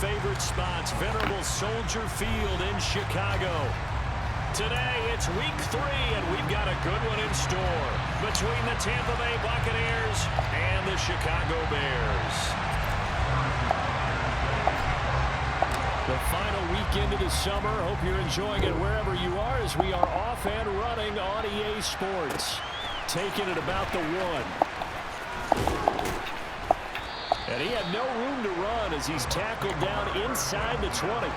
favorite spots, venerable Soldier Field in Chicago. Today, it's week 3, and we've got a good one in store between the Tampa Bay Buccaneers and the Chicago Bears. The final weekend of the summer. Hope you're enjoying it wherever you are as we are off and running on EA Sports. Taking it about the 1. And he had no room to run as he's tackled down inside the 20.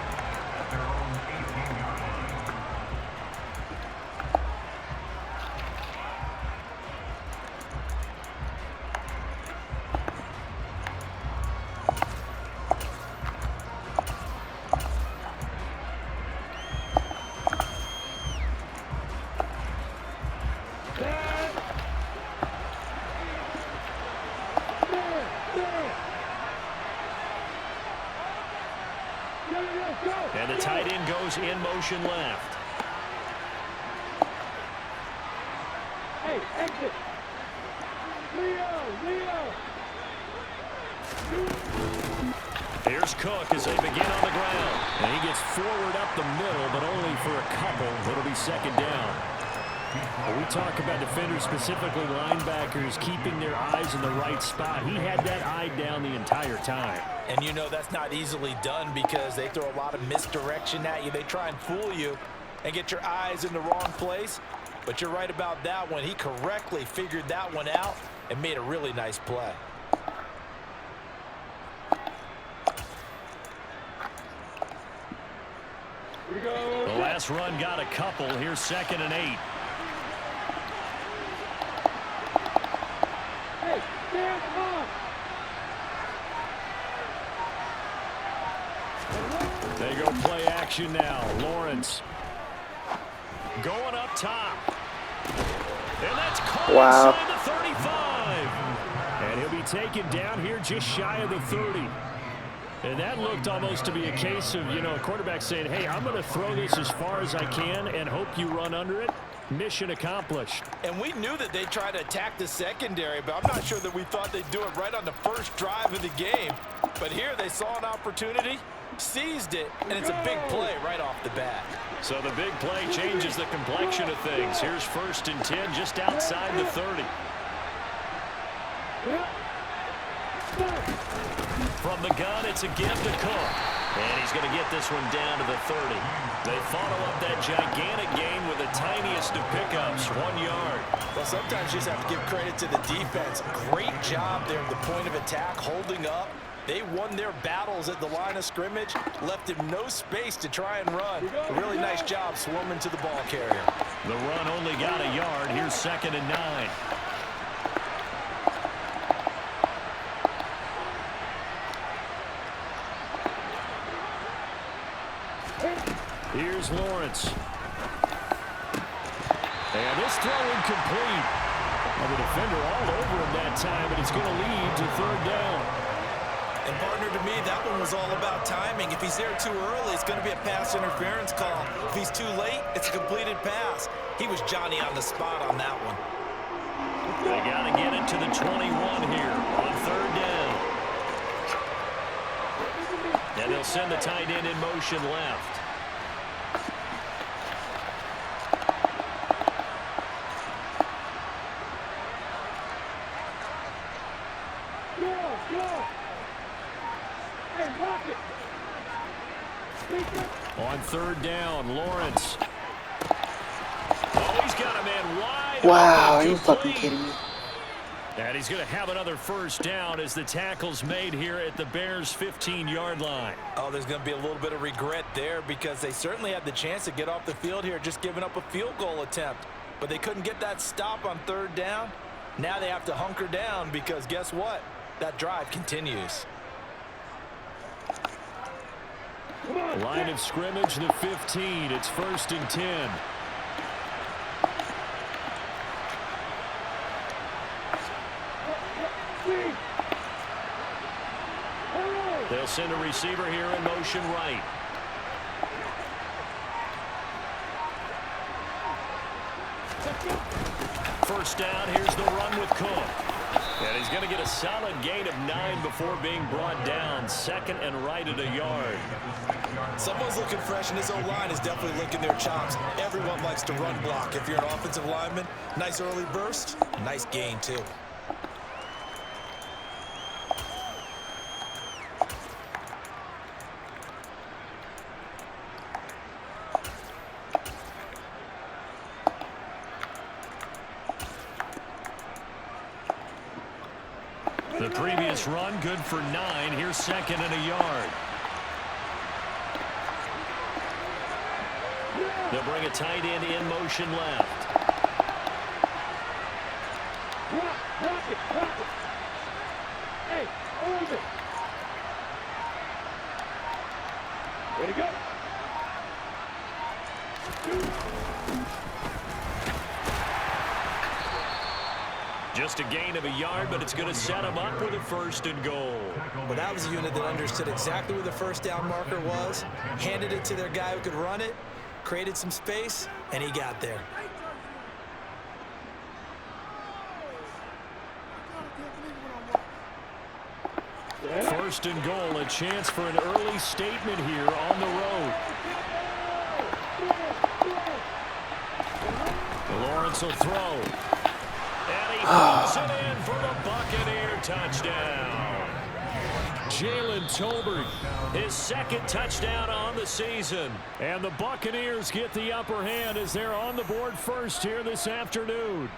And the tight end goes in motion left. Hey, exit. Leo. Here's Cook as they begin on the ground. And he gets forward up the middle, but only for a couple. It'll be second down. When we talk about defenders, specifically linebackers, keeping their eyes in the right spot, he had that eye down the entire time. And you know that's not easily done because they throw a lot of misdirection at you. They try and fool you and get your eyes in the wrong place. But you're right about that one. He correctly figured that one out and made a really nice play. The last run got a couple. Here's 2nd and 8. Hey, stand up. They go play action now. Lawrence going up top. And that's caught inside the 35. And he'll be taken down here just shy of the 30. And that looked almost to be a case of, a quarterback saying, hey, I'm going to throw this as far as I can and hope you run under it. Mission accomplished. And we knew that they'd try to attack the secondary, but I'm not sure that we thought they'd do it right on the first drive of the game. But here they saw an opportunity, seized it, and it's a big play right off the bat. So the big play changes the complexion of things. Here's 1st and 10 just outside the 30. From the gun, it's a give to Cook. And he's going to get this one down to the 30. They follow up that gigantic gain with the tiniest of pickups, 1 yard. Well, sometimes you just have to give credit to the defense. Great job there at the point of attack, holding up. They won their battles at the line of scrimmage, left him no space to try and run. A really nice job swarming to the ball carrier. The run only got a yard. Here's 2nd and 9. Here's Lawrence. And this throw incomplete. Well, the defender all over him that time, but it's going to lead to 3rd down. And partner, to me, that one was all about timing. If he's there too early, it's going to be a pass interference call. If he's too late, it's a completed pass. He was Johnny on the spot on that one. They got to get it to the 21 here on 3rd down. And they'll send the tight end in motion left. On 3rd down, Lawrence. Oh, he's got a man wide. Wow, are you fucking kidding me? And he's going to have another 1st down as the tackle's made here at the Bears' 15-yard line. Oh, there's going to be a little bit of regret there because they certainly had the chance to get off the field here, just giving up a field goal attempt. But they couldn't get that stop on 3rd down. Now they have to hunker down because guess what? That drive continues. Line of scrimmage, the 15. It's 1st and 10. They'll send a receiver here in motion right. First down, here's the run with Cook. And he's going to get a solid gain of 9 before being brought down. 2nd and right at a yard. Someone's looking fresh, and his O-line is definitely licking their chops. Everyone likes to run block. If you're an offensive lineman, nice early burst, nice gain too. The previous run, good for 9. Here's 2nd and a yard. They'll bring a tight end in motion left. Rock it. Hey, hold it. Way to go. Just a gain of a yard, but it's going to set him up with a 1st and goal. Well, that was a unit that understood exactly where the first down marker was, handed it to their guy who could run it, created some space, and he got there. First and goal, a chance for an early statement here on the road. Lawrence will throw. And he pulls it in for the Buccaneer touchdown. Jalen Tolbert, his 2nd touchdown on the season. And the Buccaneers get the upper hand as they're on the board first here this afternoon.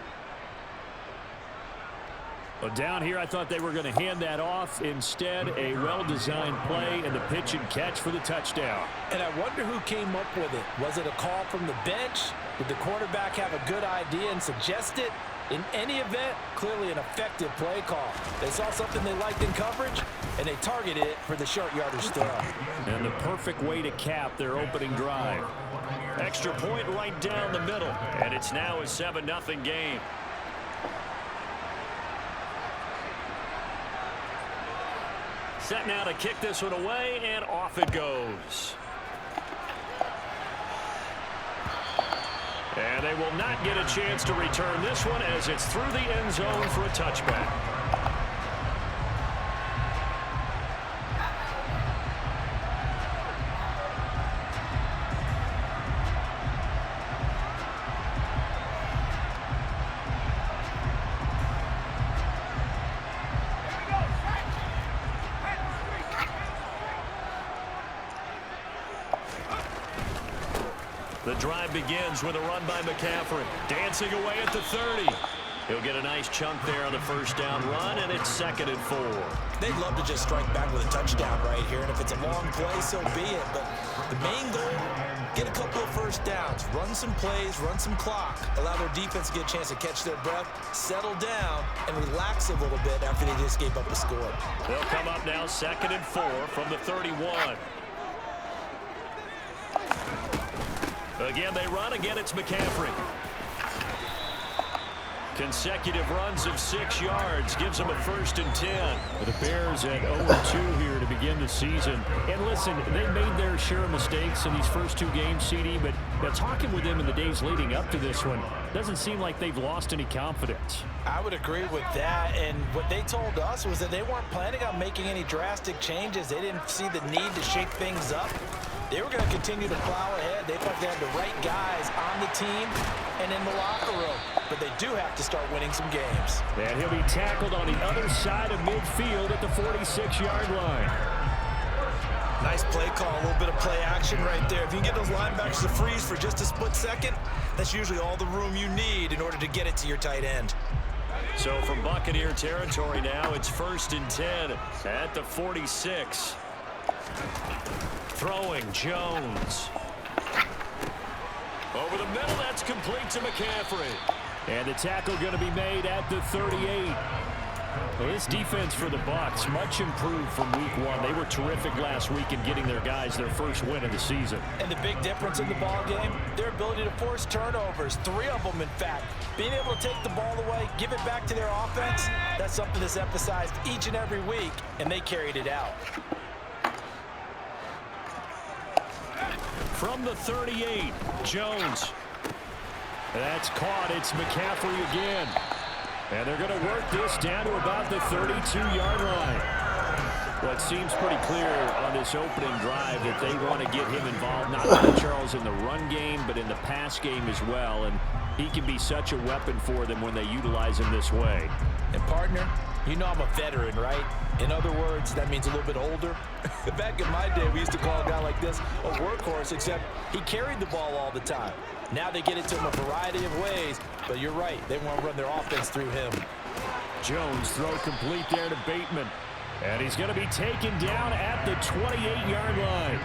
Well, down here, I thought they were going to hand that off. Instead, a well-designed play and the pitch and catch for the touchdown. And I wonder who came up with it. Was it a call from the bench? Did the quarterback have a good idea and suggest it? In any event, clearly an effective play call. They saw something they liked in coverage, and they targeted it for the short yardage throw. And the perfect way to cap their opening drive. Extra point right down the middle, and it's now a 7-0 game. Set now to kick this one away, and off it goes. And they will not get a chance to return this one as it's through the end zone for a touchback. The drive begins with a run by McCaffrey. Dancing away at the 30. He'll get a nice chunk there on the first down run, and it's 2nd and 4. They'd love to just strike back with a touchdown right here, and if it's a long play, so be it. But the main goal, get a couple of first downs, run some plays, run some clock, allow their defense to get a chance to catch their breath, settle down, and relax a little bit after they just gave up a score. They'll come up now 2nd and 4 from the 31. Again, they run. Again, it's McCaffrey. Consecutive runs of 6 yards gives them a 1st and 10. The Bears at 0-2 here to begin the season. And listen, they made their share of mistakes in these first 2 games, CD, but talking with them in the days leading up to this one, doesn't seem like they've lost any confidence. I would agree with that, and what they told us was that they weren't planning on making any drastic changes. They didn't see the need to shake things up. They were going to continue to plow ahead. They thought they had the right guys on the team and in the locker room. But they do have to start winning some games. And he'll be tackled on the other side of midfield at the 46-yard line. Nice play call, a little bit of play action right there. If you can get those linebackers to freeze for just a split second, that's usually all the room you need in order to get it to your tight end. So from Buccaneer territory now, it's 1st and 10 at the 46. Throwing Jones. Over the middle, that's complete to McCaffrey. And the tackle going to be made at the 38. Well, this defense for the Bucs, much improved from week 1. They were terrific last week in getting their guys their first win of the season. And the big difference in the ball game, their ability to force turnovers, 3 of them in fact. Being able to take the ball away, give it back to their offense, that's something that's emphasized each and every week, and they carried it out. From the 38, Jones. That's caught. It's McCaffrey again. And they're going to work this down to about the 32-yard line. Well, it seems pretty clear on this opening drive that they want to get him involved, not only, Charles, in the run game, but in the pass game as well. And he can be such a weapon for them when they utilize him this way. And, partner, you know I'm a veteran, right? In other words, that means a little bit older. Back in my day, we used to call a guy like this a workhorse, except he carried the ball all the time. Now they get it to him a variety of ways, but you're right. They want to run their offense through him. Jones throw complete there to Bateman. And he's going to be taken down at the 28-yard line.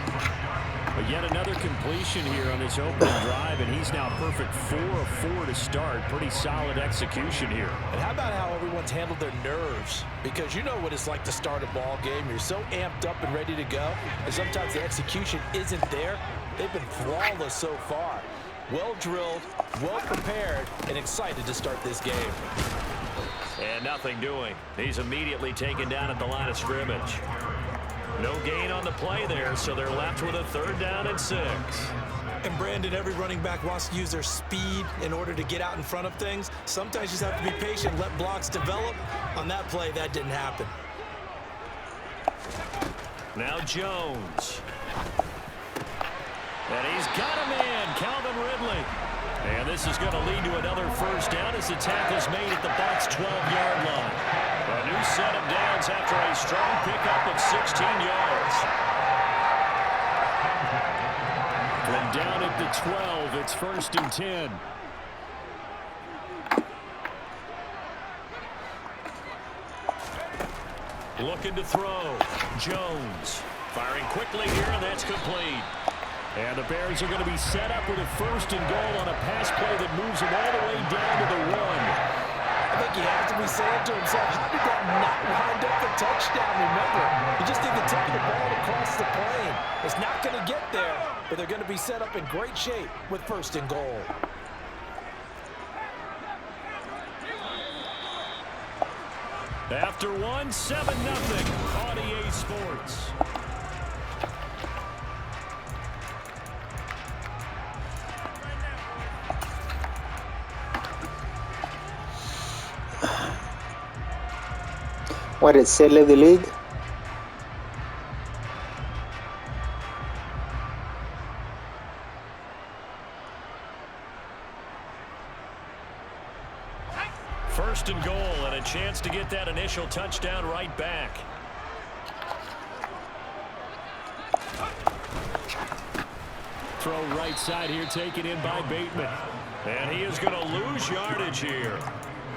But yet another completion here on this opening drive, and he's now perfect 4 of 4 to start. Pretty solid execution here. And how about how everyone's handled their nerves? Because you know what it's like to start a ball game. You're so amped up and ready to go, and sometimes the execution isn't there. They've been flawless so far. Well drilled, well prepared, and excited to start this game. And nothing doing. He's immediately taken down at the line of scrimmage. No gain on the play there, so they're left with a 3rd down and 6. And Brandon, every running back wants to use their speed in order to get out in front of things. Sometimes you just have to be patient, let blocks develop. On that play, that didn't happen. Now Jones. And he's got him in, Calvin Ridley. And this is going to lead to another 1st down as the tackle's made at the Bucs' 12-yard line. A new set of downs after a strong pickup of 16 yards. From down at the 12, it's 1st and 10. Looking to throw. Jones firing quickly here, and that's complete. And the Bears are going to be set up with a 1st and goal on a pass play that moves them all the way down to the 1. I think he has to be saying to himself, how did that not wind up a touchdown? Remember, you just need to take the ball across the plane. It's not going to get there, but they're going to be set up in great shape with 1st and goal. After 1, 7-0 on EA Sports. What is it, leave the league? First and goal, and a chance to get that initial touchdown right back. Throw right side here, taken in by Bateman. And he is going to lose yardage here.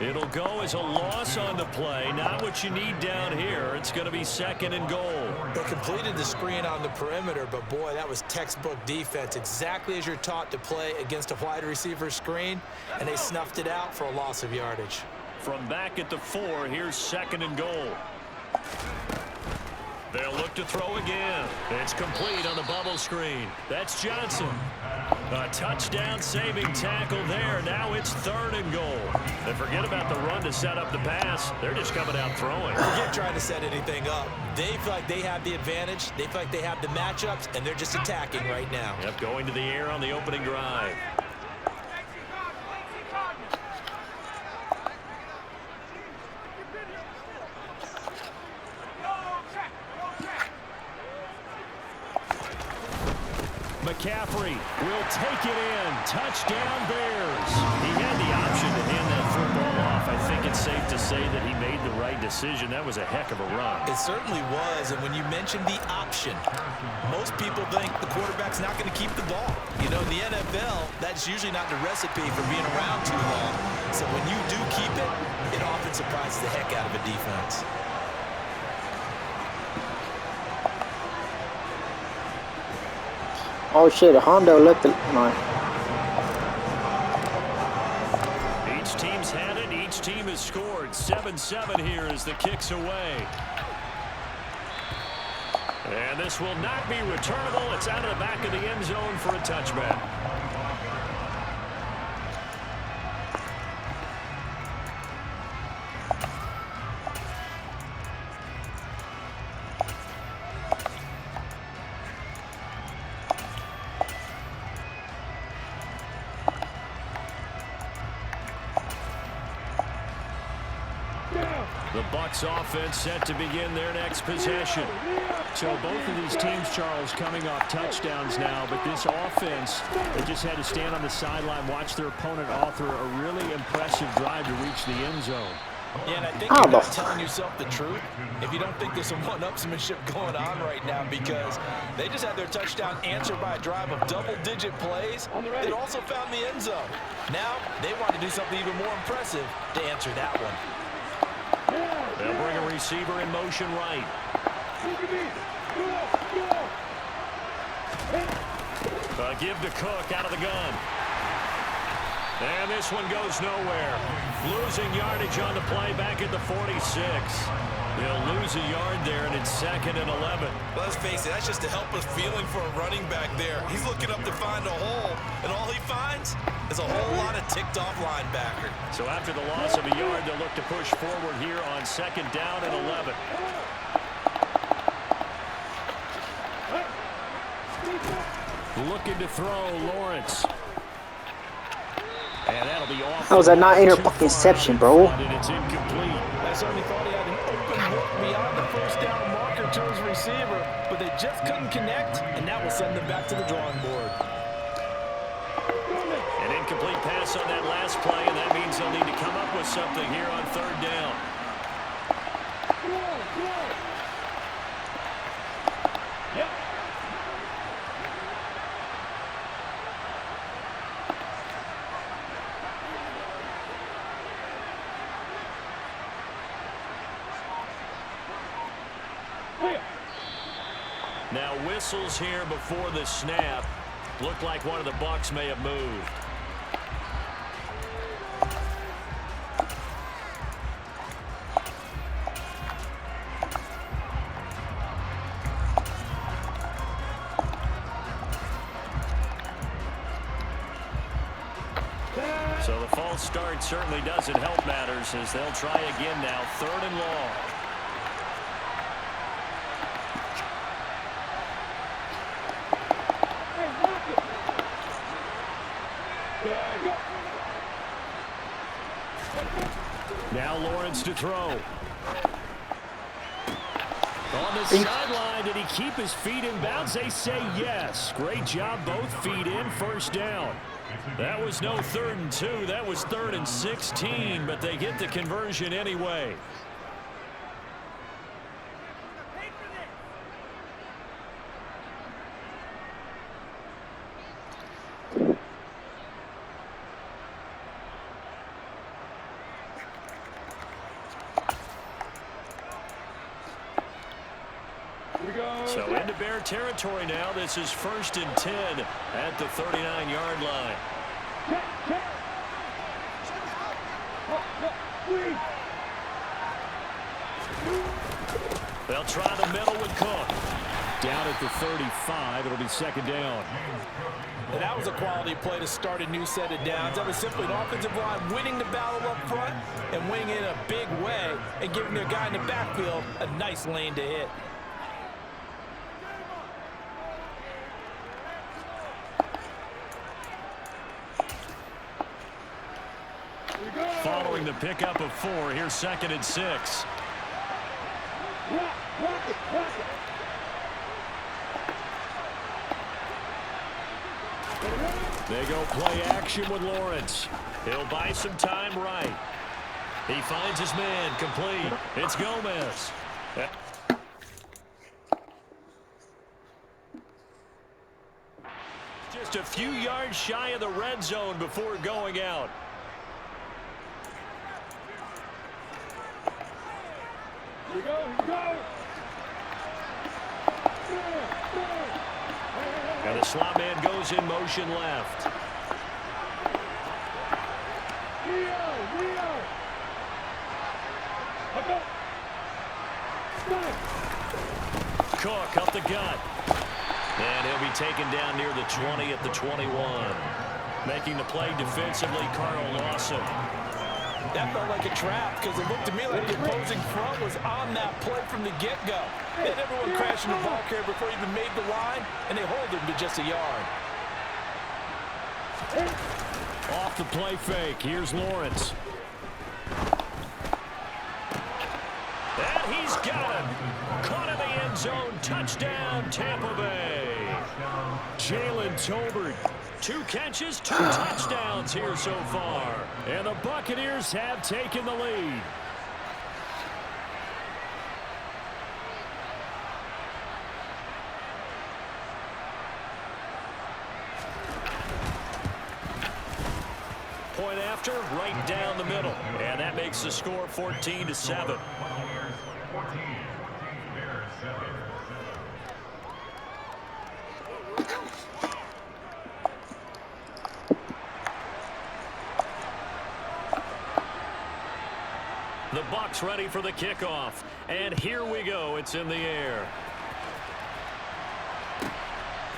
It'll go as a loss on the play. Not what you need down here. It's going to be 2nd and goal. They completed the screen on the perimeter, but boy, that was textbook defense. Exactly as you're taught to play against a wide receiver screen, and they snuffed it out for a loss of yardage. From back at the 4, here's 2nd and goal. They'll look to throw again. It's complete on the bubble screen. That's Johnson. A touchdown-saving tackle there. Now it's 3rd and goal. And forget about the run to set up the pass. They're just coming out throwing. Forget trying to set anything up. They feel like they have the advantage. They feel like they have the matchups, and they're just attacking right now. Yep, going to the air on the opening drive. McCaffrey will take it in. Touchdown, Bears. He had the option to hand that football off. I think it's safe to say that he made the right decision. That was a heck of a run. It certainly was, and when you mentioned the option, most people think the quarterback's not going to keep the ball. You know, in the NFL, that's usually not the recipe for being around too long. So when you do keep it, it often surprises the heck out of a defense. Oh shit, Hondo left the line. Each team's had it. Each team has scored. 7-7 here as the kick's away. And this will not be returnable. It's out of the back of the end zone for a touchback. The Bucs offense set to begin their next possession. So both of these teams, Charles, coming off touchdowns now, but this offense, they just had to stand on the sideline, watch their opponent author a really impressive drive to reach the end zone. Yeah, and I think you're not telling yourself the truth if you don't think there's some one-upsmanship going on right now, because they just had their touchdown answered by a drive of double-digit plays. It also found the end zone. Now they want to do something even more impressive to answer that one. They'll bring a receiver in motion right. Give to Cook out of the gun. And this one goes nowhere. Losing yardage on the play back at the 46. They'll lose a yard there, and it's 2nd and 11. Let's face it, that's just a helpless feeling for a running back there. He's looking up to find a hole, and all he finds is a whole lot of ticked-off linebacker. So after the loss of a yard, they'll look to push forward here on 2nd down and 11. Looking to throw, Lawrence. And that'll be off. How was that not interception, bro? And it's incomplete. I certainly thought he had an open look beyond the first down marker to his receiver, but they just couldn't connect, and that will send them back to the drawing board. An incomplete pass on that last play, and that means they'll need to come up with something here on 3rd down. Now whistles here before the snap. Looked like one of the Bucs may have moved. So the false start certainly doesn't help matters as they'll try again now. 3rd and long. Now Lawrence to throw. On the sideline, did he keep his feet in bounds? They say yes. Great job, both feet in, 1st down. That was no 3rd and 2. That was 3rd and 16, but they get the conversion anyway. So into Bear territory now. This is 1st and 10 at the 39-yard line. They'll try the middle with Cook. Down at the 35. It'll be 2nd down. And that was a quality play to start a new set of downs. That was simply an offensive line winning the battle up front and winning in a big way and giving their guy in the backfield a nice lane to hit. Following the pickup of 4, here's 2nd and 6. They go play action with Lawrence. He'll buy some time right. He finds his man complete. It's Gomez. Just a few yards shy of the red zone before going out. Here we go, here we go. And the slot man goes in motion left. Cook up the gut. And he'll be taken down near the 20 at the 21. Making the play defensively, Carl Lawson. That felt like a trap because it looked to me like the opposing front was on that play from the get-go. They had everyone crashing the ball carrier before he even made the line, and they hold him to just a yard. Off the play fake. Here's Lawrence. And he's got him. Caught in the end zone. Touchdown, Tampa Bay. Jalen Tolbert. 2 catches, 2 touchdowns here so far. And the Buccaneers have taken the lead. Point after, right down the middle. And that makes the score 14-7. The Bucs ready for the kickoff. And here we go. It's in the air.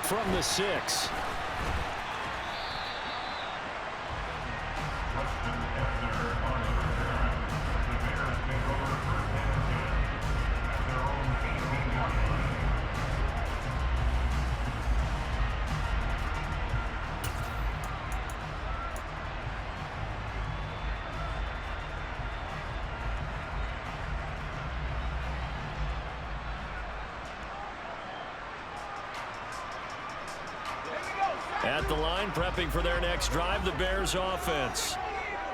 From the 6. At the line, prepping for their next drive, the Bears offense.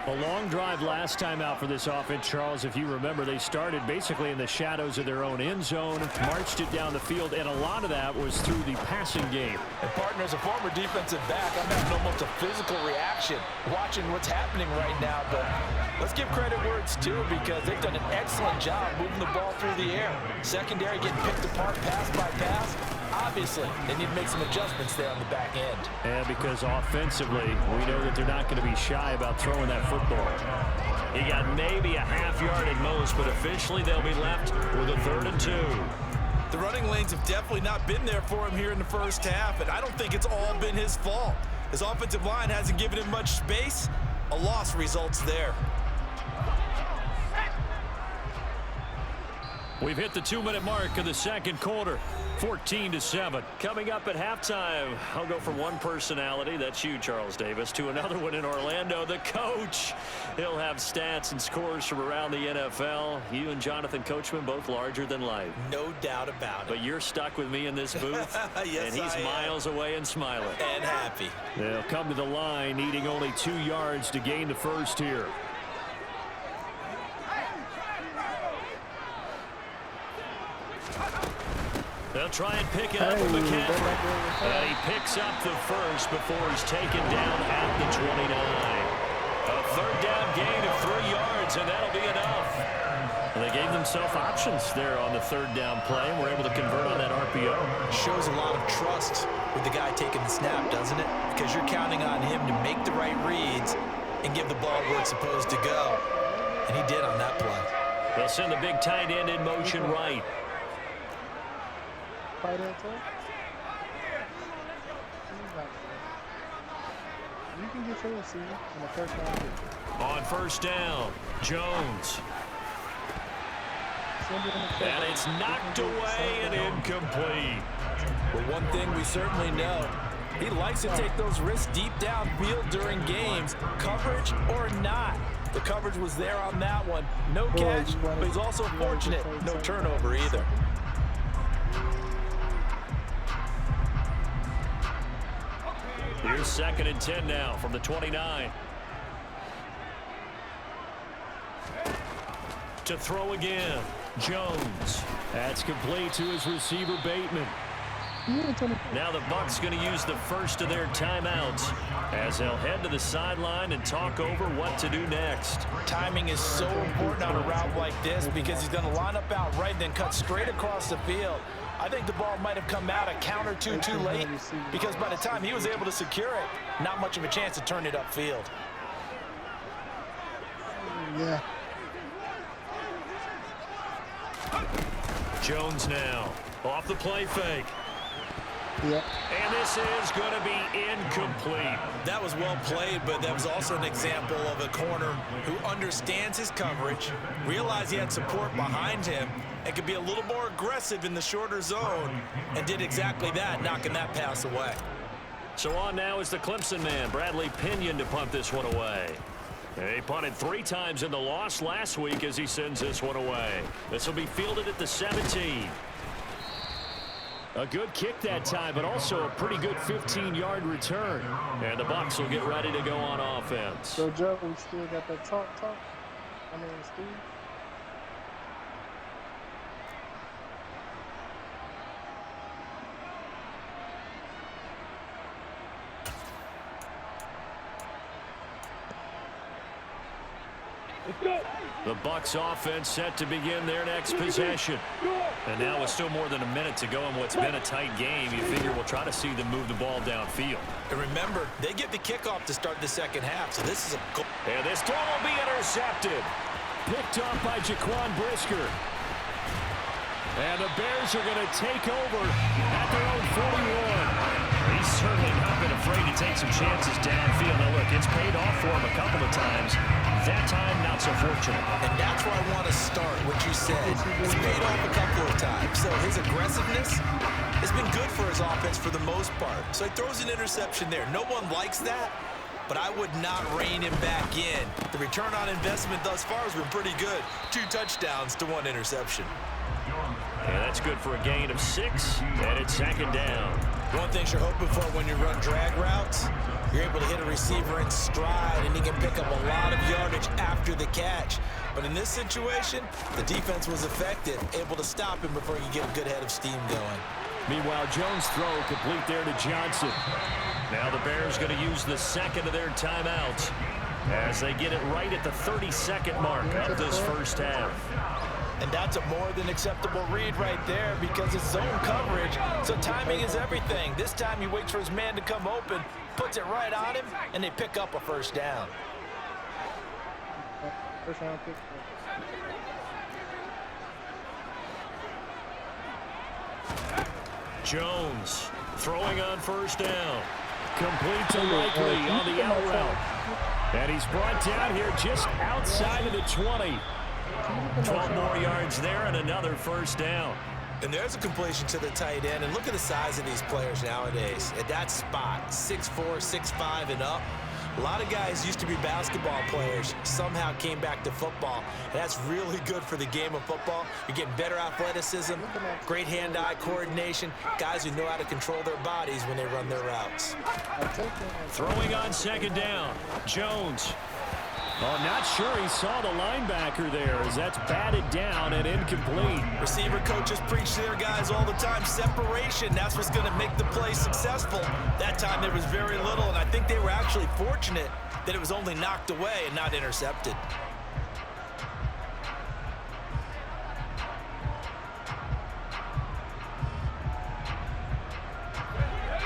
A long drive last time out for this offense, Charles. If you remember, they started basically in the shadows of their own end zone, marched it down the field, and a lot of that was through the passing game. And partner, as a former defensive back, I'm having almost a physical reaction watching what's happening right now. But let's give credit where it's due, because they've done an excellent job moving the ball through the air. Secondary getting picked apart pass by pass. Obviously, they need to make some adjustments there on the back end. And because offensively, we know that they're not going to be shy about throwing that football. He got maybe a half yard at most, but officially they'll be left with a 3rd and 2. The running lanes have definitely not been there for him here in the first half, and I don't think it's all been his fault. His offensive line hasn't given him much space. A loss results there. We've hit the 2-minute mark of the second quarter. 14-7. Coming up at halftime, I'll go from one personality, that's you, Charles Davis, to another one in Orlando, the coach. He'll have stats and scores from around the NFL. You and Jonathan Coachman both larger than life. No doubt about it. But you're stuck with me in this booth, yes, and he's miles away and smiling. And happy. They'll come to the line, needing only 2 yards to gain the first here. They'll try and pick it up with McCaffrey. And he picks up the first before he's taken down at the 29. A 3rd down gain of 3 yards, and that'll be enough. And they gave themselves options there on the 3rd down play, and were able to convert on that RPO. Shows a lot of trust with the guy taking the snap, doesn't it? Because you're counting on him to make the right reads and give the ball where it's supposed to go. And he did on that play. They'll send the big tight end in motion right. You can get your receiver on the first down. On 1st down, Jones. And it's knocked away and incomplete. Well, one thing we certainly know, he likes to take those risks deep downfield during games, coverage or not. The coverage was there on that one. No catch, but he's also fortunate. No turnover either. Here's 2nd and 10 now from the 29. To throw again, Jones. That's complete to his receiver, Bateman. Now the Bucs going to use the first of their timeouts as they'll head to the sideline and talk over what to do next. Timing is so important on a route like this, because he's going to line up out right, then cut straight across the field. I think the ball might have come out a count or two too late, because by the time he was able to secure it, not much of a chance to turn it upfield. Yeah. Jones now off the play fake. Yeah. And this is going to be incomplete. That was well played, but that was also an example of a corner who understands his coverage, realized he had support behind him, and could be a little more aggressive in the shorter zone, and did exactly that, knocking that pass away. So on now is the Clemson man, Bradley Pinion, to punt this one away. He punted 3 times in the loss last week as he sends this one away. This will be fielded at the 17. A good kick that time, but also a pretty good 15-yard return. And the Bucs will get ready to go on offense. So, Joe, we still got that talk. I mean, Steve. The Bucs offense set to begin their next possession. And now with still more than a minute to go in what's been a tight game, you figure we'll try to see them move the ball downfield. And remember, they get the kickoff to start the second half, so this is a goal. And this throw will be intercepted. Picked off by Jaquan Brisker. And the Bears are going to take over at their own 41. He's certainly not been afraid to take some chances downfield. Now, look, it's paid off for him a couple of times. That time, not so fortunate. And that's where I want to start, what you said. It's paid off a couple of times. So his aggressiveness has been good for his offense for the most part. So he throws an interception there. No one likes that, but I would not rein him back in. The return on investment thus far has been pretty good. 2 touchdowns to 1 interception. And that's good for a gain of 6, and it's second down. One thing you're hoping for when you run drag routes, you're able to hit a receiver in stride, and he can pick up a lot of yardage after the catch. But in this situation, the defense was effective, able to stop him before he could get a good head of steam going. Meanwhile, Jones' throw complete there to Johnson. Now the Bears going to use the second of their timeouts as they get it right at the 32nd mark of this first half. And that's a more than acceptable read right there because it's zone coverage, so timing is everything. This time he waits for his man to come open, puts it right on him, and they pick up a first down. First round pick. Jones throwing on first down. Complete to Likely on the out route. And he's brought down here just outside of the 20. 12 more yards there and another first down. And there's a completion to the tight end. And look at the size of these players nowadays. At that spot, 6'4", 6'5", and up. A lot of guys used to be basketball players, somehow came back to football. And that's really good for the game of football. You're getting better athleticism, great hand-eye coordination, guys who know how to control their bodies when they run their routes. Throwing on second down, Jones. Oh, not sure he saw the linebacker there as that's batted down and incomplete. Receiver coaches preach to their guys all the time. Separation, that's what's going to make the play successful. That time there was very little, and I think they were actually fortunate that it was only knocked away and not intercepted.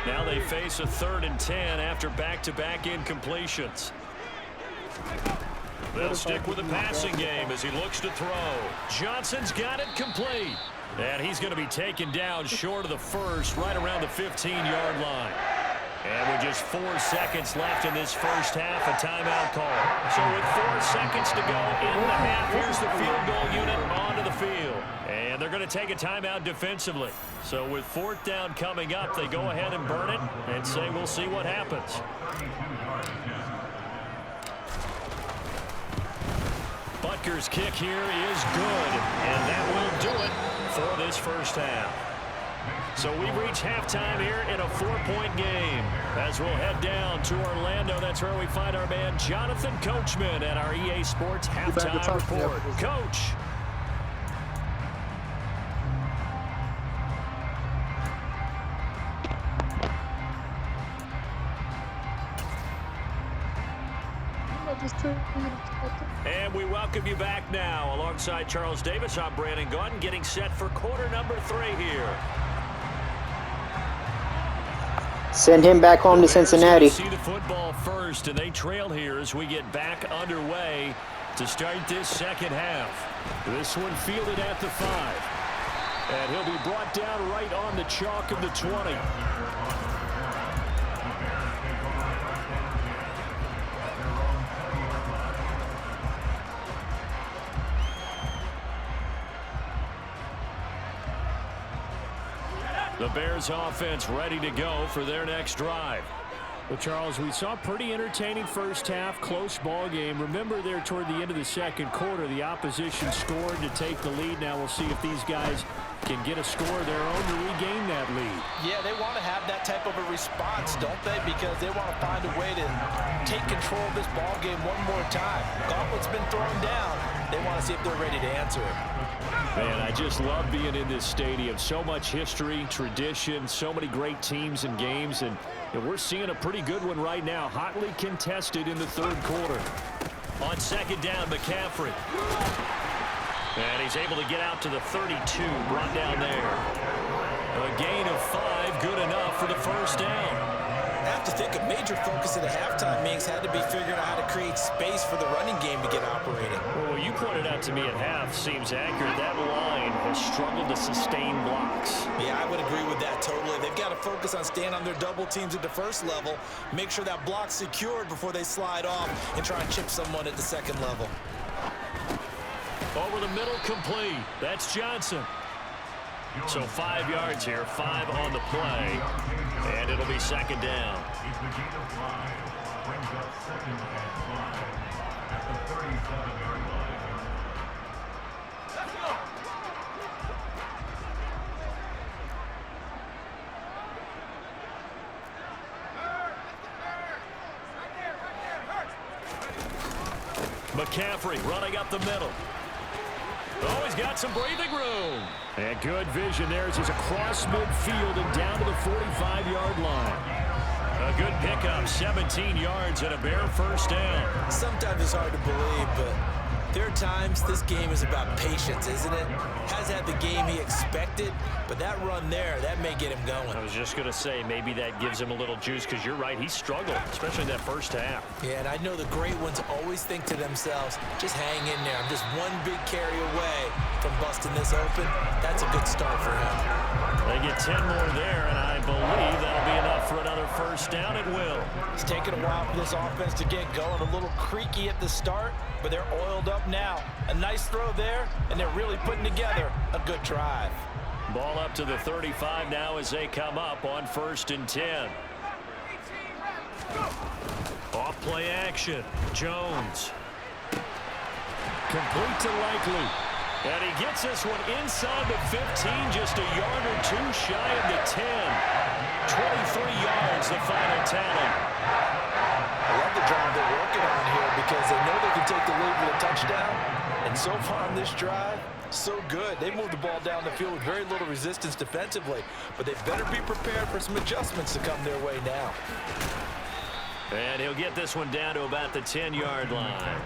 Now they face a 3rd and 10 after back-to-back incompletions. They'll stick with the passing game as he looks to throw. Johnson's got it complete. And he's going to be taken down short of the first, right around the 15-yard line. And with just 4 seconds left in this first half, a timeout call. So with 4 seconds to go in the half, here's the field goal unit onto the field. And they're going to take a timeout defensively. So with 4th down coming up, they go ahead and burn it and say we'll see what happens. Butker's kick here is good, and that will do it for this first half. So we reach halftime here in a 4-point game. As we'll head down to Orlando, that's where we find our man Jonathan Coachman at our EA Sports Halftime Report. Coach. And we welcome you back now. Alongside Charles Davis, I'm Brandon Gunn, getting set for quarter number 3 here. Send him back home to Cincinnati. See the football first, and they trail here as we get back underway to start this second half. This one fielded at the 5. And he'll be brought down right on the chalk of the 20. The Bears offense ready to go for their next drive. Well, Charles, we saw a pretty entertaining first half, close ball game. Remember there toward the end of the second quarter, the opposition scored to take the lead. Now we'll see if these guys can get a score of their own to regain that lead. Yeah, they want to have that type of a response, don't they? Because they want to find a way to take control of this ball game one more time. Gauntlet's been thrown down. They want to see if they're ready to answer it. Man, I just love being in this stadium. So much history, tradition, so many great teams and games, and we're seeing a pretty good one right now. Hotly contested in the third quarter. On second down, McCaffrey. And he's able to get out to the 32, brought down there. A gain of 5, good enough for the first down. I have to think a major focus of the halftime meetings had to be figuring out how to create space for the running game to get operating. Well, what you pointed out to me at half seems accurate. That line has struggled to sustain blocks. Yeah, I would agree with that totally. They've got to focus on staying on their double teams at the first level, make sure that block's secured before they slide off and try and chip someone at the second level. Over the middle, complete. That's Johnson. So 5 yards here, 5 on the play, and it'll be second down. McCaffrey running up the middle. Oh, he's got some breathing room. And good vision there as he's across midfield and down to the 45-yard line. A good pickup, 17 yards and a bare first down. Sometimes it's hard to believe, but there are times this game is about patience, isn't it? Hasn't had the game he expected, but that run there, that may get him going. I was just going to say, maybe that gives him a little juice, because you're right, he struggled, especially in that first half. Yeah, and I know the great ones always think to themselves, just hang in there. I'm just one big carry away from busting this open. That's a good start for him. They get 10 more there, and I believe that'll be enough for another first down. It will. It's taken a while for this offense to get going. A little creaky at the start, but they're oiled up now. A nice throw there, and they're really putting together a good drive. Ball up to the 35 now as they come up on 1st and 10. Off play action. Jones. Complete to Likely. And he gets this one inside the 15, just a yard or two shy of the 10. 23 yards, the final tally. I love the drive they're working on here because they know they can take the lead with a touchdown. And so far on this drive, so good. They moved the ball down the field with very little resistance defensively, but they better be prepared for some adjustments to come their way now. And he'll get this one down to about the 10-yard line.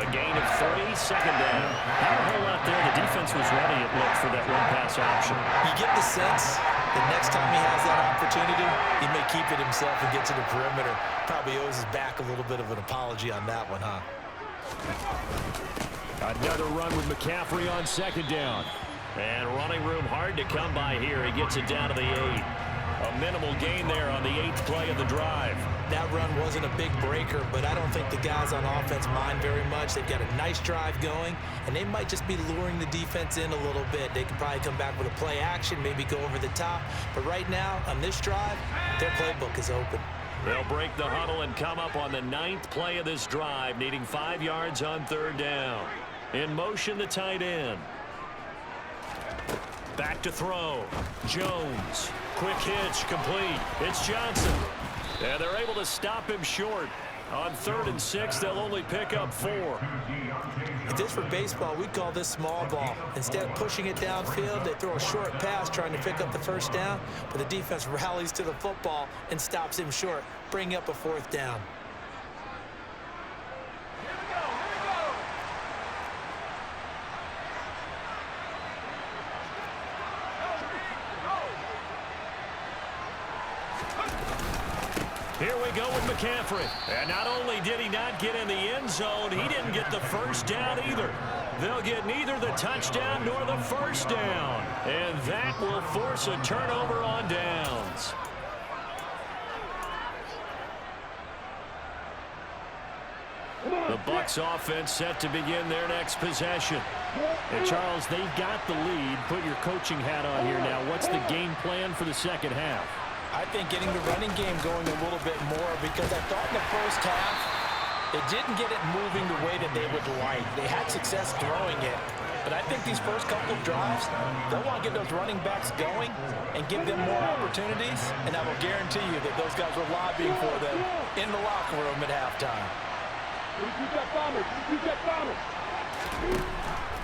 A gain of 3, second down. Not a whole lot there. The defense was ready, it looked, for that run-pass option. You get the sense that next time he has that opportunity, he may keep it himself and get to the perimeter. Probably owes his back a little bit of an apology on that one, huh? Another run with McCaffrey on second down. And running room hard to come by here. He gets it down to the 8. A minimal gain there on the 8th play of the drive. That run wasn't a big breaker, but I don't think the guys on offense mind very much. They've got a nice drive going, and they might just be luring the defense in a little bit. They could probably come back with a play action, maybe go over the top. But right now, on this drive, their playbook is open. They'll break the huddle and come up on the 9th play of this drive, needing 5 yards on 3rd down. In motion, the tight end. Back to throw. Jones. Quick hitch, complete. It's Johnson. And they're able to stop him short. On 3rd and 6, they'll only pick up 4. If this were baseball, we'd call this small ball. Instead of pushing it downfield, they throw a short pass trying to pick up the first down, but the defense rallies to the football and stops him short, bringing up a 4th down. Here we go with McCaffrey. And not only did he not get in the end zone, he didn't get the first down either. They'll get neither the touchdown nor the first down. And that will force a turnover on downs. The Bucs offense set to begin their next possession. And Charles, they've got the lead. Put your coaching hat on here now. What's the game plan for the second half? I think getting the running game going a little bit more, because I thought in the first half, it didn't get it moving the way that they would like. They had success throwing it. But I think these first couple of drives, they'll want to get those running backs going and give them more opportunities. And I will guarantee you that those guys were lobbying for them in the locker room at halftime.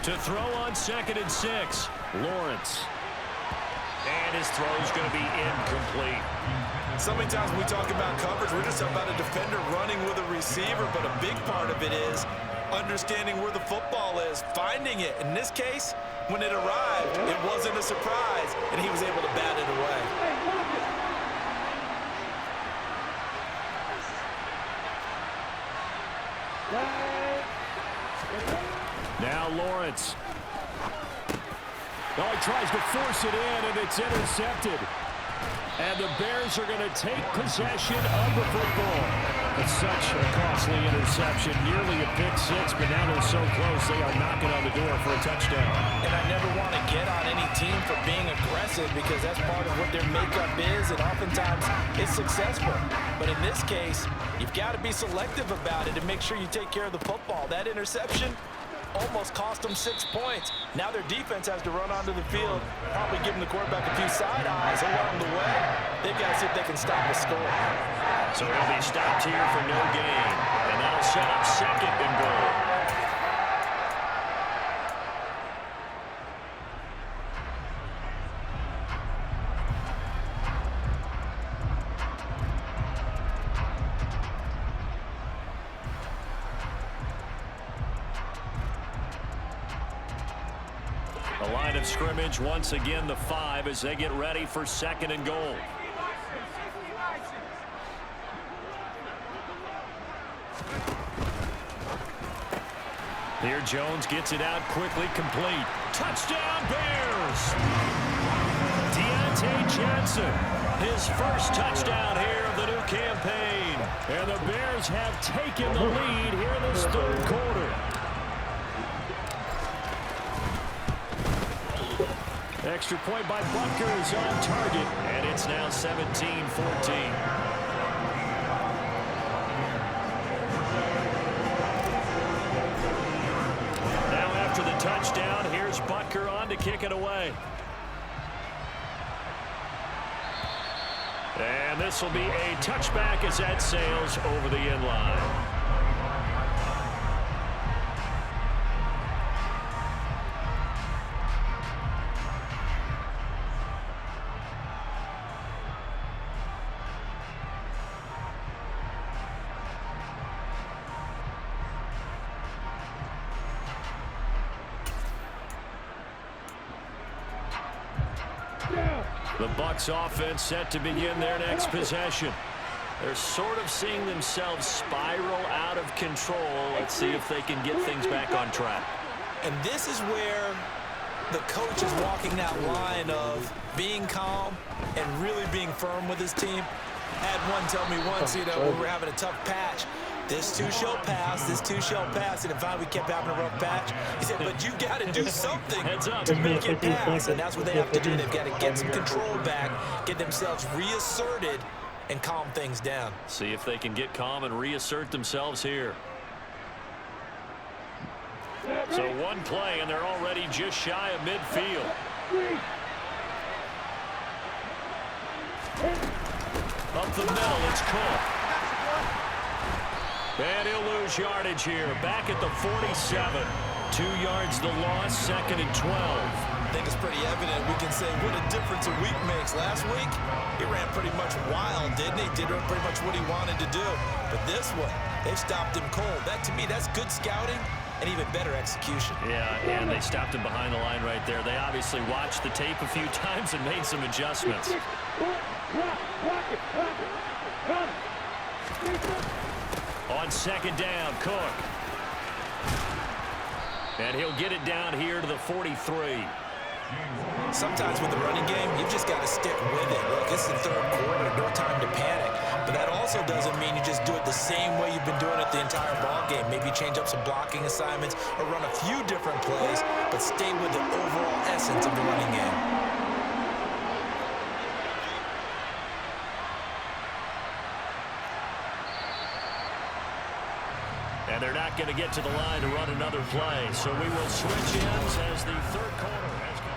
To throw on 2nd and 6, Lawrence. And his throw is going to be incomplete. So many times when we talk about coverage, we're just about a defender running with a receiver, but a big part of it is understanding where the football is, finding it. In this case, when it arrived, it wasn't a surprise, and he was able to bat it away. Now Lawrence. Oh, he tries to force it in, and it's intercepted. And the Bears are going to take possession of the football. It's such a costly interception, nearly a pick six, but now they're so close they are knocking on the door for a touchdown. And I never want to get on any team for being aggressive, because that's part of what their makeup is, and oftentimes it's successful. But in this case, you've got to be selective about it and make sure you take care of the football. That interception almost cost them 6 points. Now their defense has to run onto the field, probably giving the quarterback a few side eyes along the way. They've got to see if they can stop the score. So he'll be stopped here for no gain, and that'll set up 2nd and goal. The line of scrimmage once again the 5 as they get ready for 2nd and goal. Here Jones gets it out quickly, complete. Touchdown Bears! Deontay Johnson, his first touchdown here of the new campaign. And the Bears have taken the lead here in this 3rd quarter. Extra point by Butker is on target, and it's now 17-14. Now after the touchdown, here's Butker on to kick it away. And this will be a touchback as that sails over the end line. The Bucs offense set to begin their next possession. They're sort of seeing themselves spiral out of control. Let's see if they can get things back on track. And this is where the coach is walking that line of being calm and really being firm with his team. I had one tell me once, when we were having a tough patch, this too shall pass, this too shall pass, and finally we kept having a rough patch. He said, but you got to do something to make it pass, and that's what they have to do. They've got to get some control back, get themselves reasserted, and calm things down. See if they can get calm and reassert themselves here. So one play, and they're already just shy of midfield. Up the middle, it's Cook. And he'll lose yardage here. Back at the 47. 2 yards the loss, 2nd and 12. I think it's pretty evident. We can say what a difference a week makes. Last week, he ran pretty much wild, didn't he? Did pretty much what he wanted to do. But this one, they've stopped him cold. That, to me, that's good scouting and even better execution. Yeah, and they stopped him behind the line right there. They obviously watched the tape a few times and made some adjustments. On 2nd down, Cook. And he'll get it down here to the 43. Sometimes with the running game, you've just got to stick with it. Look, it's the 3rd quarter, no time to panic. But that also doesn't mean you just do it the same way you've been doing it the entire ball game. Maybe change up some blocking assignments or run a few different plays, but stay with the overall essence of the running game. And they're not going to get to the line to run another play. So we will switch ends as the third quarter has come.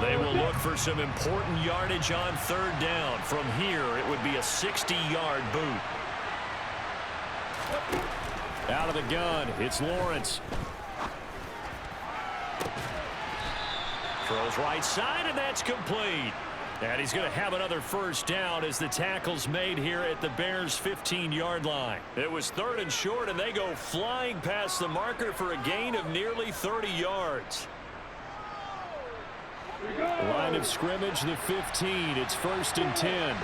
They will look for some important yardage on third down. From here, it would be a 60-yard boot. Out of the gun, it's Lawrence. Throws right side, and that's complete. And he's going to have another first down as the tackle's made here at the Bears' 15-yard line. It was 3rd and short, and they go flying past the marker for a gain of nearly 30 yards. Line of scrimmage, the 15. It's 1st and 10.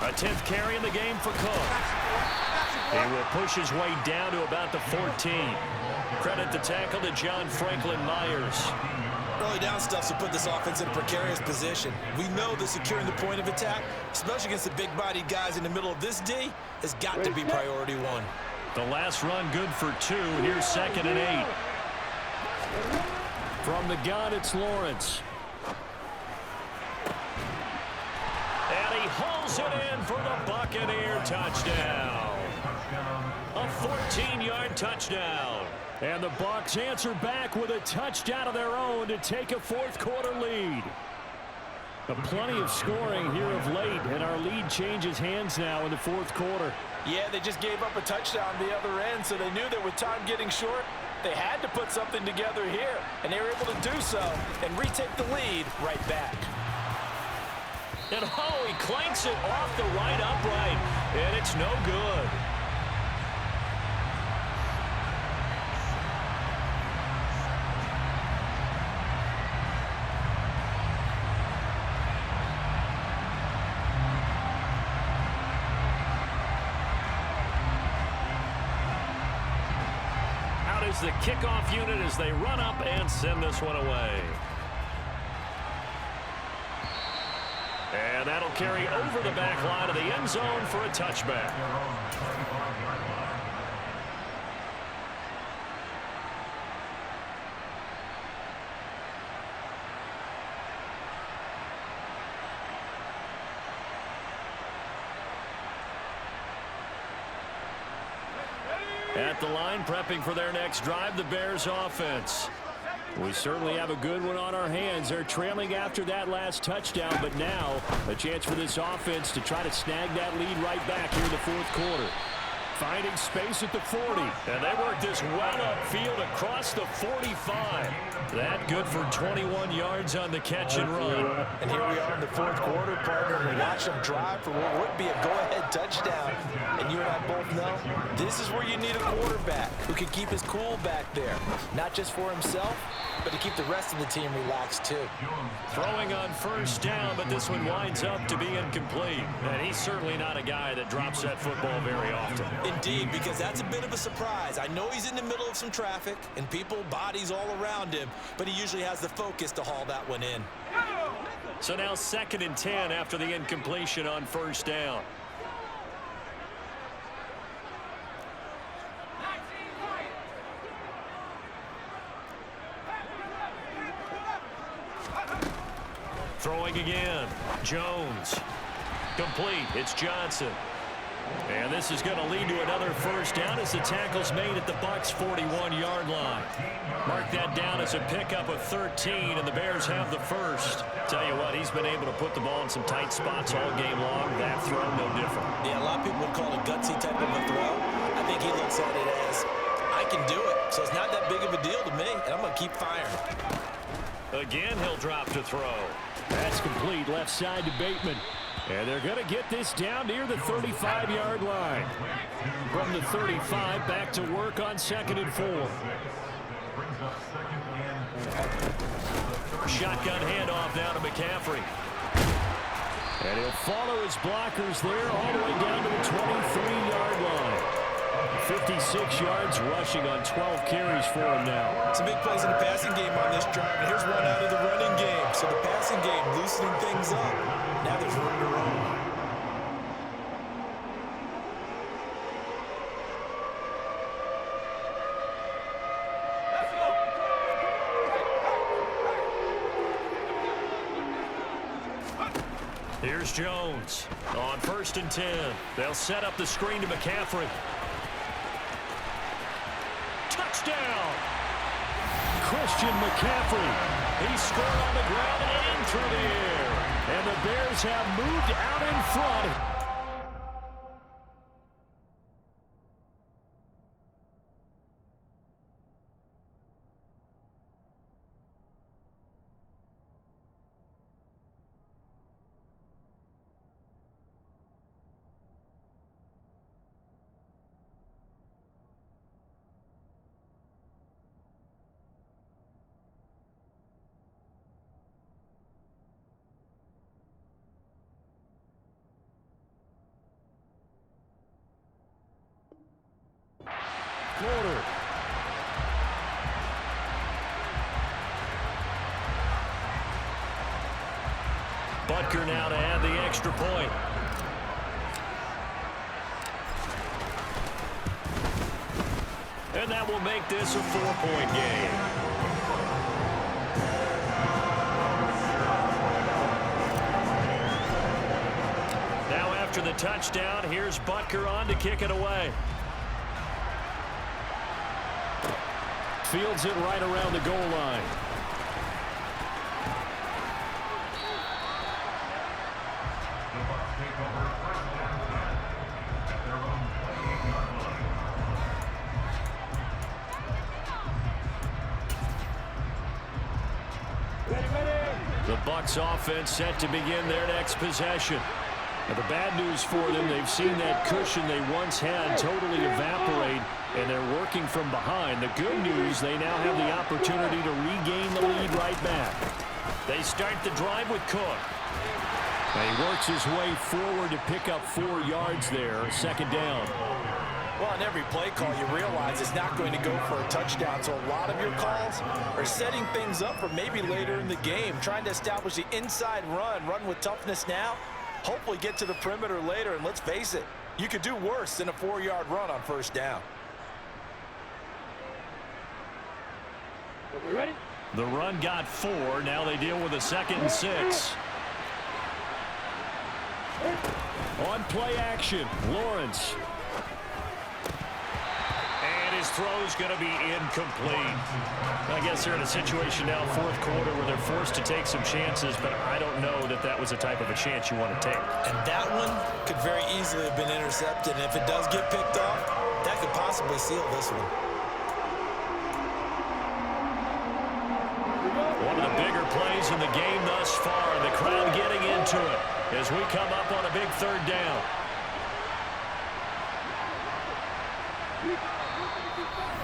A 10th carry in the game for Cook. He will push his way down to about the 14. Credit the tackle to John Franklin Myers. Early down stuff to put this offense in a precarious position. We know that securing the point of attack, especially against the big-bodied guys in the middle of this D, has got to be priority one. The last run good for 2. Here's 2nd and 8. From the gun, it's Lawrence. And he hauls it in for the Buccaneer touchdown. A 14-yard touchdown. And the Bucs answer back with a touchdown of their own to take a fourth-quarter lead. Plenty of scoring here of late, and our lead changes hands now in the fourth quarter. Yeah, they just gave up a touchdown the other end, so they knew that with time getting short, they had to put something together here, and they were able to do so and retake the lead right back. And oh, he clanks it off the right upright, and it's no good. Out is the kickoff unit as they run up and send this one away. And that'll carry over the back line of the end zone for a touchback. At the line, prepping for their next drive, the Bears offense. We certainly have a good one on our hands. They're trailing after that last touchdown, but now a chance for this offense to try to snag that lead right back here in the fourth quarter. Finding space at the 40, and they work this well upfield across the 45. That good for 21 yards on the catch and run. And here we are in the fourth quarter, partner, and we watch them drive for what would be a go-ahead touchdown. And you and I both know this is where you need a quarterback who can keep his cool back there, not just for himself, but to keep the rest of the team relaxed too. Throwing on first down, but this one winds up to be incomplete. And he's certainly not a guy that drops that football very often. Indeed, because that's a bit of a surprise. I know he's in the middle of some traffic and people, bodies all around him, but he usually has the focus to haul that one in. So now 2nd and 10 after the incompletion on first down. Throwing again. Jones. Complete. It's Johnson. And this is going to lead to another first down as the tackle's made at the Bucs' 41-yard line. Mark that down as a pickup of 13, and the Bears have the first. Tell you what, he's been able to put the ball in some tight spots all game long. That throw, no different. Yeah, a lot of people would call it a gutsy type of a throw. I think he looks at it as, I can do it, so it's not that big of a deal to me, and I'm going to keep firing. Again, he'll drop to throw. That's complete, left side to Bateman. And they're going to get this down near the 35-yard line. From the 35, back to work on 2nd and 4. Shotgun handoff now to McCaffrey. And he'll follow his blockers there all the way down to the 23-yard line. 56 yards rushing on 12 carries for him now. Some big plays in the passing game on this drive, and here's one out of the running game. So the passing game loosening things up. Now there's room to roam. Here's Jones on 1st and 10. They'll set up the screen to McCaffrey. Touchdown! Christian McCaffrey. He scored on the ground and through the air. And the Bears have moved out in front. Quarter. Butker now to add the extra point. And that will make this a 4-point game. Now after the touchdown, here's Butker on to kick it away. Fields it right around the goal line. The Bucs offense set to begin their next possession. Now, the bad news for them, they've seen that cushion they once had totally evaporate, and they're working from behind. The good news, they now have the opportunity to regain the lead right back. They start the drive with Cook. And he works his way forward to pick up 4 yards there, 2nd down. Well, on every play call, you realize it's not going to go for a touchdown. So a lot of your calls are setting things up for maybe later in the game, trying to establish the inside run with toughness now, hopefully get to the perimeter later. And let's face it, you could do worse than a 4-yard run on 1st down. Are we ready? The run got 4. Now they deal with a 2nd and 6. On play action, Lawrence. And his throw's going to be incomplete. I guess they're in a situation now, 4th quarter, where they're forced to take some chances, but I don't know that that was the type of a chance you want to take. And that one could very easily have been intercepted. And if it does get picked off, that could possibly seal this one. One of the bigger plays in the game thus far, and the crowd getting into it as we come up on a big 3rd down.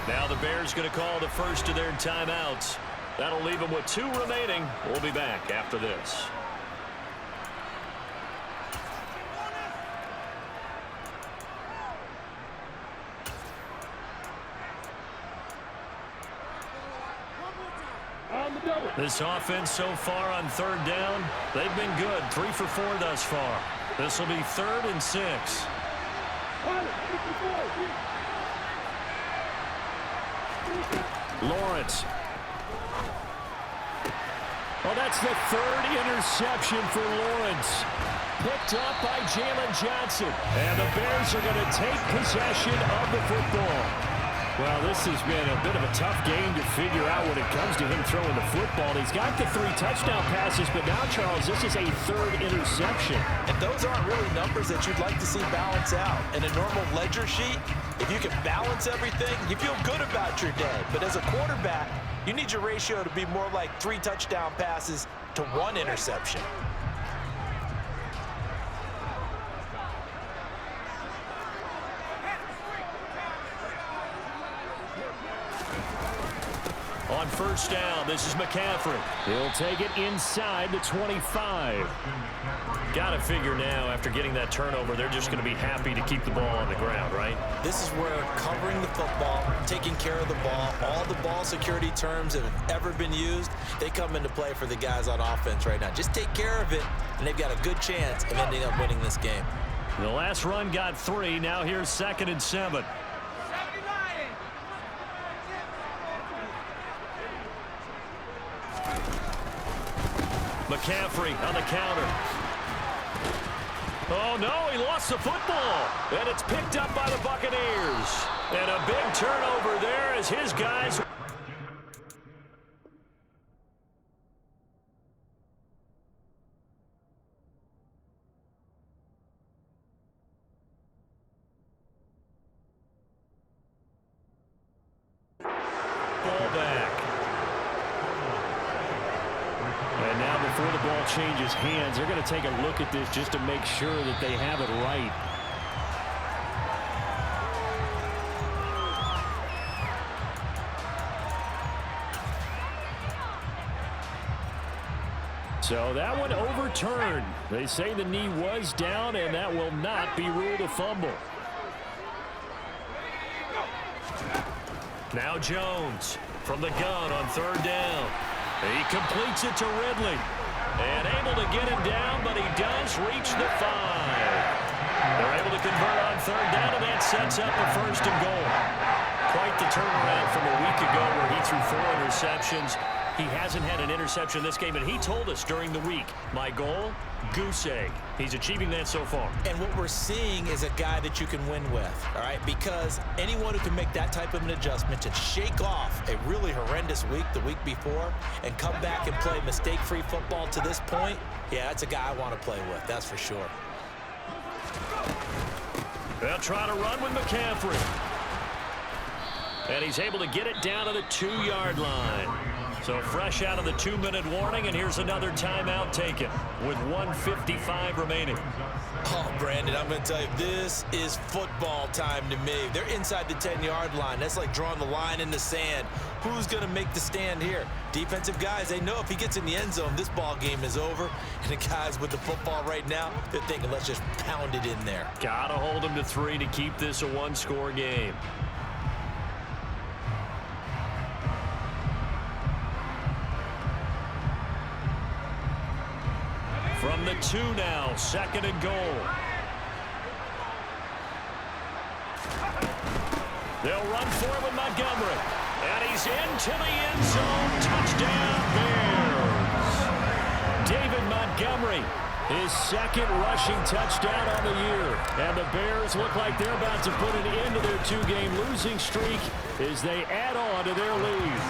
Now the Bears going to call the first of their timeouts. That'll leave them with 2 remaining. We'll be back after this. This offense so far on 3rd down, they've been good. 3 for 4 thus far. This will be 3rd and 6. Lawrence. Well, that's the 3rd interception for Lawrence. Picked up by Jalen Johnson. And the Bears are going to take possession of the football. Well, this has been a bit of a tough game to figure out when it comes to him throwing the football. He's got the 3 touchdown passes, but now, Charles, this is a 3rd interception. And those aren't really numbers that you'd like to see balance out. In a normal ledger sheet, if you can balance everything, you feel good about your day. But as a quarterback, you need your ratio to be more like 3 touchdown passes to 1 interception. On first down, this is McCaffrey. He'll take it inside the 25. Got to figure now, after getting that turnover, they're just going to be happy to keep the ball on the ground, right? This is where covering the football, taking care of the ball, all the ball security terms that have ever been used, they come into play for the guys on offense right now. Just take care of it, and they've got a good chance of ending up winning this game. The last run got 3. Now here's 2nd and 7. McCaffrey on the counter. Oh, no, he lost the football. And it's picked up by the Buccaneers. And a big turnover there as his guys... Ball back. And now before the ball changes hands, they're going to take a look at this just to make sure that they have it right. So that one overturned. They say the knee was down, and that will not be ruled a fumble. Now Jones from the gun on 3rd down. He completes it to Ridley. And able to get him down, but he does reach the 5. They're able to convert on 3rd down, and that sets up a 1st and goal. Quite the turnaround from a week ago where he threw 4 interceptions. He hasn't had an interception this game, and he told us during the week, my goal, goose egg. He's achieving that so far. And what we're seeing is a guy that you can win with, all right? Because anyone who can make that type of an adjustment and shake off a really horrendous week the week before and come back and play mistake-free football to this point, yeah, that's a guy I want to play with, that's for sure. They'll try to run with McCaffrey. And he's able to get it down to the 2-yard line. So fresh out of the 2-minute warning, and here's another timeout taken with 1:55 remaining. Oh, Brandon, I'm going to tell you, this is football time to me. They're inside the 10-yard line. That's like drawing the line in the sand. Who's going to make the stand here? Defensive guys, they know if he gets in the end zone, this ball game is over. And the guys with the football right now, they're thinking, let's just pound it in there. Got to hold him to 3 to keep this a 1-score game. From the 2 now, 2nd and goal. They'll run for it with Montgomery. And he's into the end zone. Touchdown, Bears. David Montgomery, his 2nd rushing touchdown on the year. And the Bears look like they're about to put an end to their 2-game losing streak as they add on to their lead.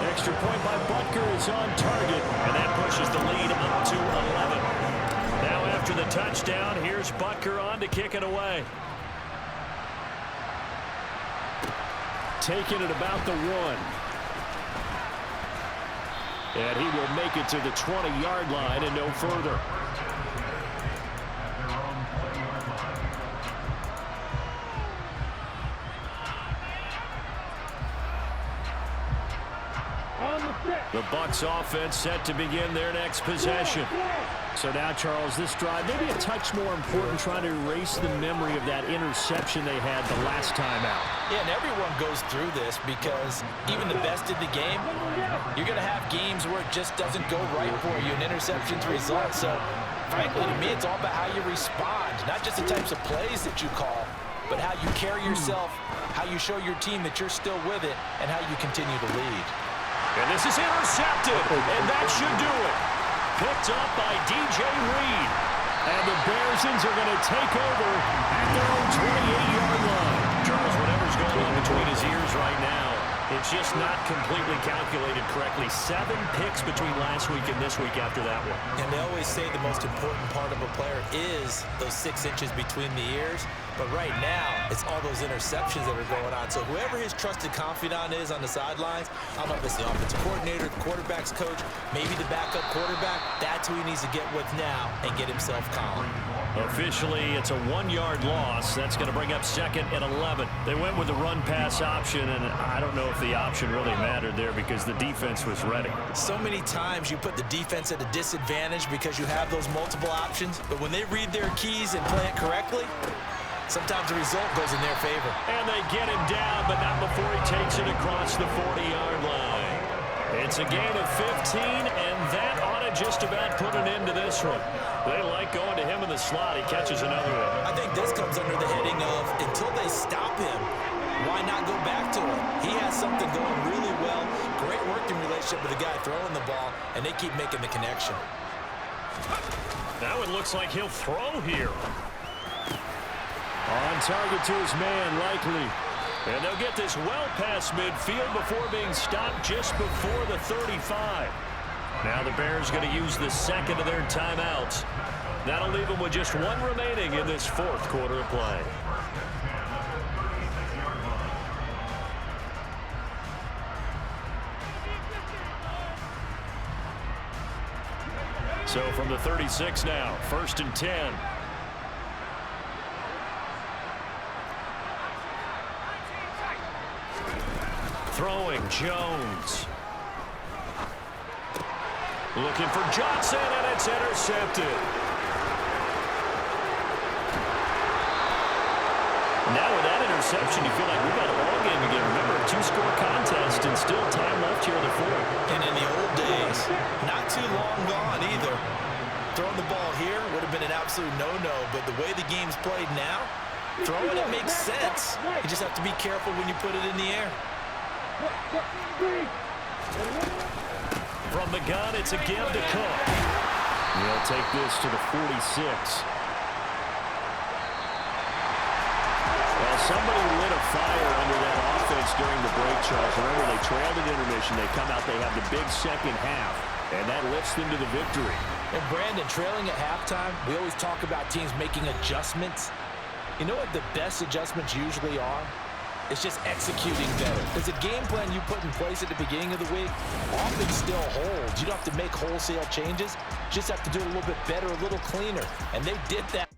Extra point by Butker is on target, and that pushes the lead up to 11. Now after the touchdown, here's Butker on to kick it away. Taking it about the 1. And he will make it to the 20-yard line and no further. The Bucs offense set to begin their next possession. So now, Charles, this drive maybe a touch more important, trying to erase the memory of that interception they had the last time out. Yeah, and everyone goes through this because even the best in the game, you're going to have games where it just doesn't go right for you, and interceptions result. So, frankly, to me, it's all about how you respond, not just the types of plays that you call, but how you carry yourself, how you show your team that you're still with it, and how you continue to lead. And this is intercepted, and that should do it. Picked up by DJ Reed. And the Bearsons are going to take over at their own 28-yard line. Charles, whatever's going on between his ears right now, it's just not completely calculated correctly. 7 picks between last week and this week after that one. And they always say the most important part of a player is those 6 inches between the ears. But right now, it's all those interceptions that are going on. So whoever his trusted confidant is on the sidelines, I don't know if it's the offensive coordinator, the quarterback's coach, maybe the backup quarterback, that's who he needs to get with now and get himself calm. Officially, it's a 1-yard loss. That's going to bring up 2nd and 11. They went with the run-pass option, and I don't know if the option really mattered there because the defense was ready. So many times you put the defense at a disadvantage because you have those multiple options, but when they read their keys and play it correctly, sometimes the result goes in their favor. And they get him down, but not before he takes it across the 40-yard line. It's a gain of 15, and that ought to just about put an end to this one. They like going to him in the slot. He catches another one. I think this comes under the heading of until they stop him, why not go back to him? He has something going really well. Great working relationship with the guy throwing the ball, and they keep making the connection. Now it looks like he'll throw here. On target to his man, Likely. And they'll get this well past midfield before being stopped just before the 35. Now the Bears going to use the 2nd of their timeouts. That'll leave them with just 1 remaining in this 4th quarter of play. So from the 36 now, 1st and 10. Throwing, Jones. Looking for Johnson, and it's intercepted. Now with that interception, you feel like we've got a ball game again. Remember, a 2-score contest and still time left here in the 4th. And in the old days, not too long gone either. Throwing the ball here would have been an absolute no-no, but the way the game's played now, throwing it makes sense. You just have to be careful when you put it in the air. From the gun, it's a give to Cook. He'll take this to the 46. Well, somebody lit a fire under that offense during the break, Charles. Remember, they trailed at intermission. They come out, they have the big second half, and that lifts them to the victory. And Brandon, trailing at halftime, we always talk about teams making adjustments. You know what the best adjustments usually are? It's just executing better. Because the game plan you put in place at the beginning of the week often still holds. You don't have to make wholesale changes. You just have to do it a little bit better, a little cleaner. And they did that.